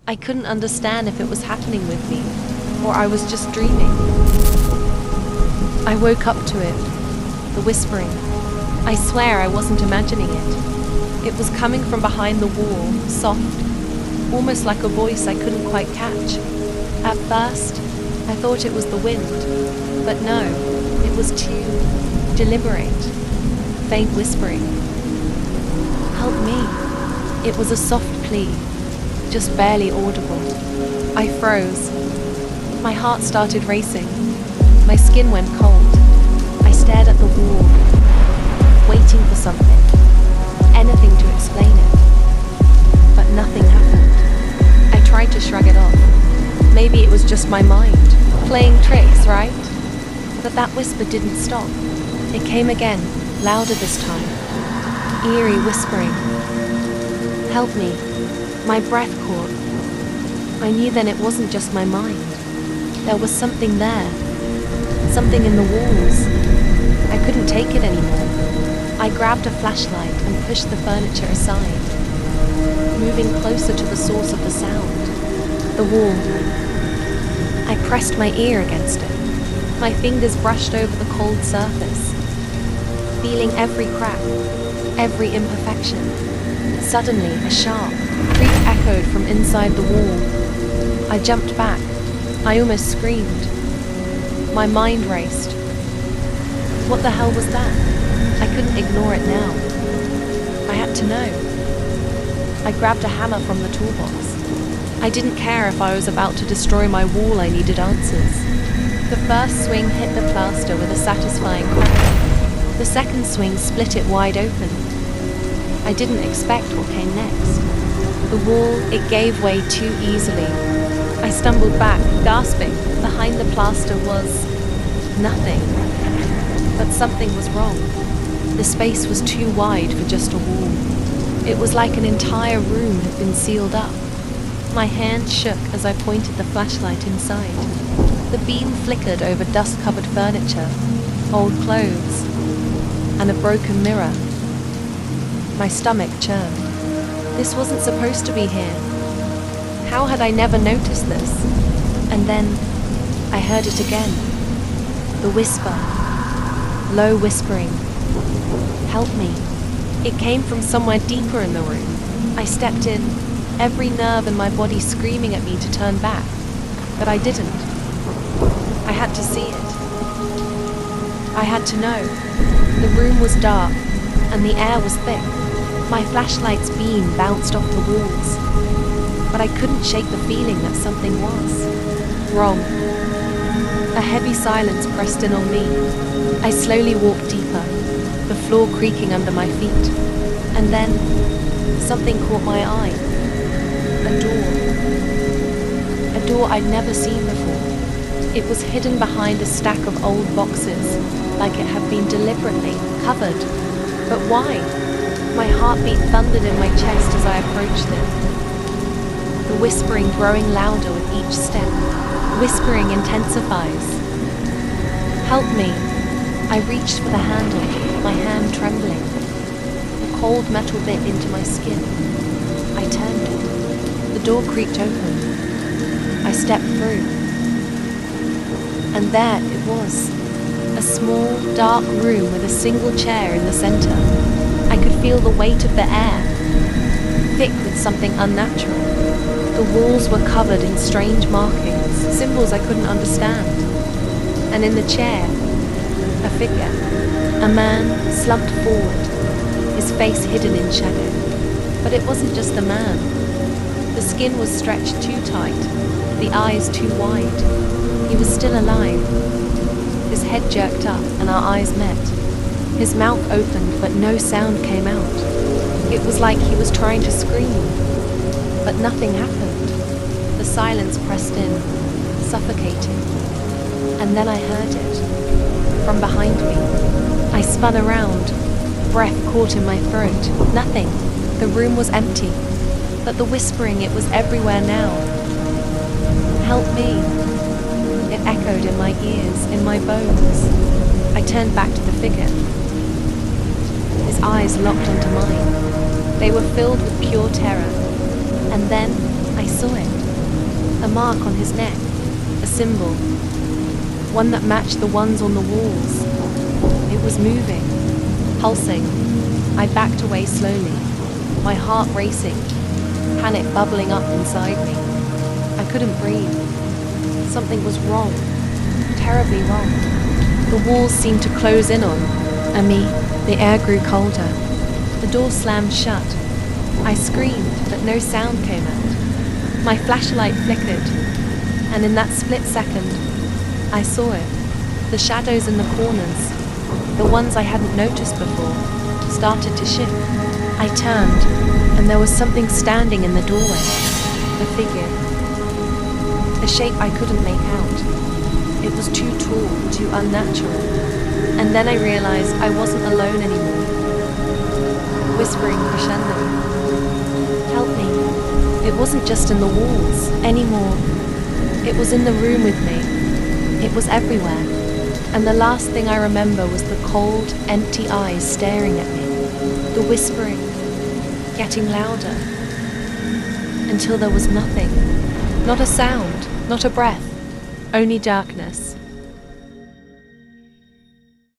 I couldn't understand if it was happening with me, or I was just dreaming. I woke up to it, the whispering. I swear I wasn't imagining it. It was coming from behind the wall, soft, almost like a voice I couldn't quite catch. At first, I thought it was the wind, but no, it was too deliberate, faint whispering. Help me. It was a soft plea, just barely audible. I froze. My heart started racing. My skin went cold. I stared at the wall, waiting for something, anything to explain it. But nothing happened. I tried to shrug it off. Maybe it was just my mind, playing tricks, right? But that whisper didn't stop. It came again, louder this time. Eerie whispering. Help me. My breath caught. I knew then it wasn't just my mind. There was something there. Something in the walls. I couldn't take it anymore. I grabbed a flashlight and pushed the furniture aside, moving closer to the source of the sound. The wall. I pressed my ear against it. My fingers brushed over the cold surface, feeling every crack, every imperfection. Suddenly, a sharp creak echoed from inside the wall. I jumped back. I almost screamed. My mind raced. What the hell was that? I couldn't ignore it now. I had to know. I grabbed a hammer from the toolbox. I didn't care if I was about to destroy my wall. I needed answers. The first swing hit the plaster with a satisfying crack. The second swing split it wide open. I didn't expect what came next. The wall, it gave way too easily. I stumbled back, gasping. Behind the plaster was nothing. But something was wrong. The space was too wide for just a wall. It was like an entire room had been sealed up. My hand shook as I pointed the flashlight inside. The beam flickered over dust-covered furniture, old clothes, and a broken mirror. My stomach churned. This wasn't supposed to be here. How had I never noticed this? And then I heard it again. The whisper. Low whispering. Help me. It came from somewhere deeper in the room. I stepped in, every nerve in my body screaming at me to turn back. But I didn't. I had to see it. I had to know. The room was dark, and the air was thick. My flashlight's beam bounced off the walls. But I couldn't shake the feeling that something was wrong. A heavy silence pressed in on me. I slowly walked deeper, the floor creaking under my feet. And then, something caught my eye. A door. A door I'd never seen before. It was hidden behind a stack of old boxes, like it had been deliberately covered. But why? My heartbeat thundered in my chest as I approached it. The whispering growing louder with each step. Whispering intensifies. Help me. I reached for the handle, my hand trembling. The cold metal bit into my skin. I turned it. The door creaked open. I stepped through. And there it was. A small, dark room with a single chair in the center. I could feel the weight of the air, thick with something unnatural. The walls were covered in strange markings, symbols I couldn't understand. And in the chair, a figure. A man slumped forward, his face hidden in shadow. But it wasn't just a man. The skin was stretched too tight, the eyes too wide. He was still alive. His head jerked up and our eyes met. His mouth opened but no sound came out. It was like he was trying to scream, but nothing happened. The silence pressed in, suffocating. And then I heard it, from behind me. I spun around, breath caught in my throat. Nothing. The room was empty, but the whispering, it was everywhere now. Help me. It echoed in my ears, in my bones. I turned back to the figure. His eyes locked onto mine. They were filled with pure terror. And then I saw it. A mark on his neck, a symbol, one that matched the ones on the walls. It was moving, pulsing. I backed away slowly, my heart racing, panic bubbling up inside me. I couldn't breathe. Something was wrong, terribly wrong. The walls seemed to close in on me. The air grew colder. The door slammed shut. I screamed, but no sound came out. My flashlight flickered, and in that split second, I saw it. The shadows in the corners, the ones I hadn't noticed before, started to shift. I turned, and there was something standing in the doorway. A figure. A shape I couldn't make out. It was too tall, too unnatural. And then I realized I wasn't alone anymore. Whispering crescendo. Help me. It wasn't just in the walls anymore. It was in the room with me. It was everywhere. And the last thing I remember was the cold, empty eyes staring at me. The whispering, getting louder. Until there was nothing. Not a sound, not a breath. Only darkness.